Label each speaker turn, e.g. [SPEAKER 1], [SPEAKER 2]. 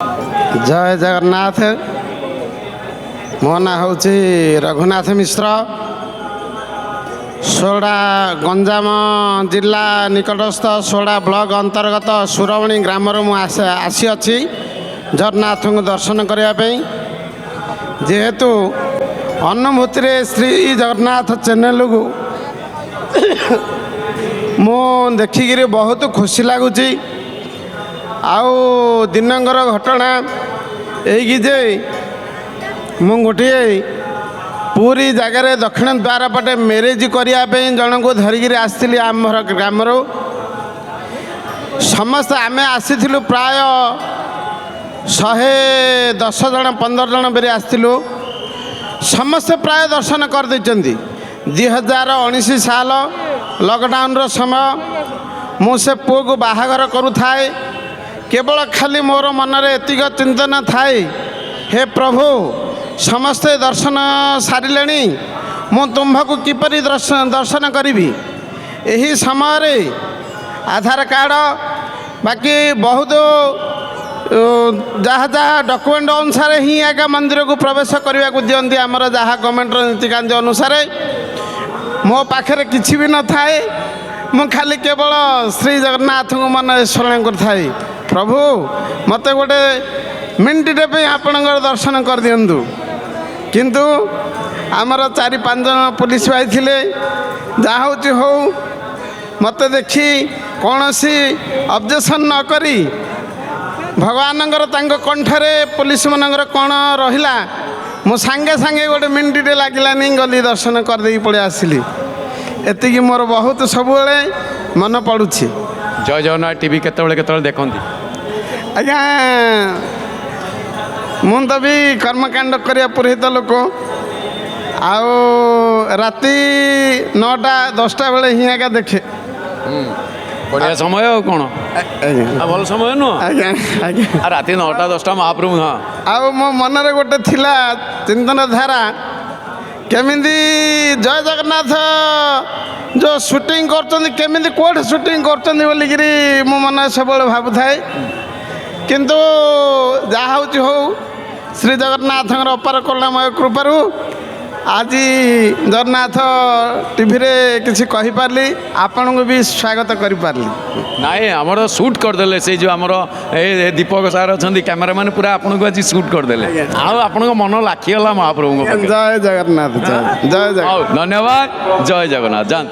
[SPEAKER 1] जय जगन्नाथ। मो ना हूँ रघुनाथ मिश्र। सोड़ा गंजाम जिला निकटस्थ सोड़ा ब्लॉक अंतर्गत सुरवणी ग्राम आसी अच्छी जगन्नाथ को दर्शन करने जेहेतु अनुभूति श्री जगन्नाथ चैनल को मु देखिकी बहुत खुशी लगुच। आउ दिनकर घटना यही जे मु गोटे पूरी जगार दक्षिण द्वार पटे मैरेज करने जन को धरिकी आसती आमर ग्राम समस्त आम आसी प्राय 110 जन 15 जन बेरे आसलु समस्ते प्राय दर्शन कर 2019 साल लॉकडाउन रो समय मुझे पुओ को बाहागर करुए केवल खाली मोर मनरे एतिक चिंतन थाए हे प्रभु समस्ते दर्शन सारे मु तुम्भको किपरि दर्शन करी यही समय आधार कार्ड बाकी बहुत जहाँ जहाँ डॉक्यूमेंट अनुसार ही आगे मंदिर को प्रवेश करने को दिखती आमर जहाँ गवर्नमेंट नीतिकांति अनुसार मो पाखे किसी भी न थाए मु खाली केवल श्री जगन्नाथ को मन स्मरण कर प्रभु मत गोटे मिनटे पे आपणकर दर्शन कर दिंतु किंतु आमर 4-5 जन पुलिस भाई थे जहाँ हो मत देखी कौन सी ऑब्जेक्शन न करी भगवानଙ୍କର ତାଙ୍କ କଣ୍ଠରେ पुलिस ମାନଙ୍କର କ'ଣ ରହିଲା ମୁଁ ସାଙ୍ଗେ ସାଙ୍ଗେ ଗୋଟେ ମିନିଟେ ଲାଗିଲାନି ଗଲି ଦର୍ଶନ କରିଦେଇ ପଳେଇ ଆସିଲି। ଏତିକି ମୋର ବହୁତ ସବୁବେଳେ ମନେ ପଡ଼ୁଛି।
[SPEAKER 2] ଜୟ ଜଗନ୍ନାଥ ଟିଭି କେତେବେଳେ ଦେଖନ୍ତି?
[SPEAKER 1] ଆଜ୍ଞା ମୁଁ ତ ବି କର୍ମକାଣ୍ଡ କରିବା ପୁରୋହିତ ଲୋକ ଆଉ ରାତି 9ଟା 10ଟା ବେଳେ ହିଁ ଆଜ୍ଞା ଦେଖେ।
[SPEAKER 2] बढ़िया समय कौन भल समय नुह
[SPEAKER 1] आज्ञा आज्ञा
[SPEAKER 2] राति 9टा 10टा महाप्रभु हाँ
[SPEAKER 1] आउ मो मनरे गोटे थिला चिंतन धारा केमिंदी जय जगन्नाथ जो शूटिंग करचंदी केमिंदी कोठ शूटिंग करचंदी बोलिकिरी मो मन सब भाबु थाए किंतु जहा होची हो श्री जगन्नाथ अपार करुणामय कृपारू आज जगन्नाथ टीवी रे किसी कहि पारली आपन को भी स्वागत करि पारली
[SPEAKER 2] नाई हमर शूट कर देले से जो हमर ए दीपक सार अछंदी कैमरामैन पूरा आपन को आज शूट कर देले आ आपन को मन लाखी होला महाप्रभु को
[SPEAKER 1] जय जगन्नाथ जय जगन्नाथ
[SPEAKER 2] धन्यवाद जय जगन्नाथ जान।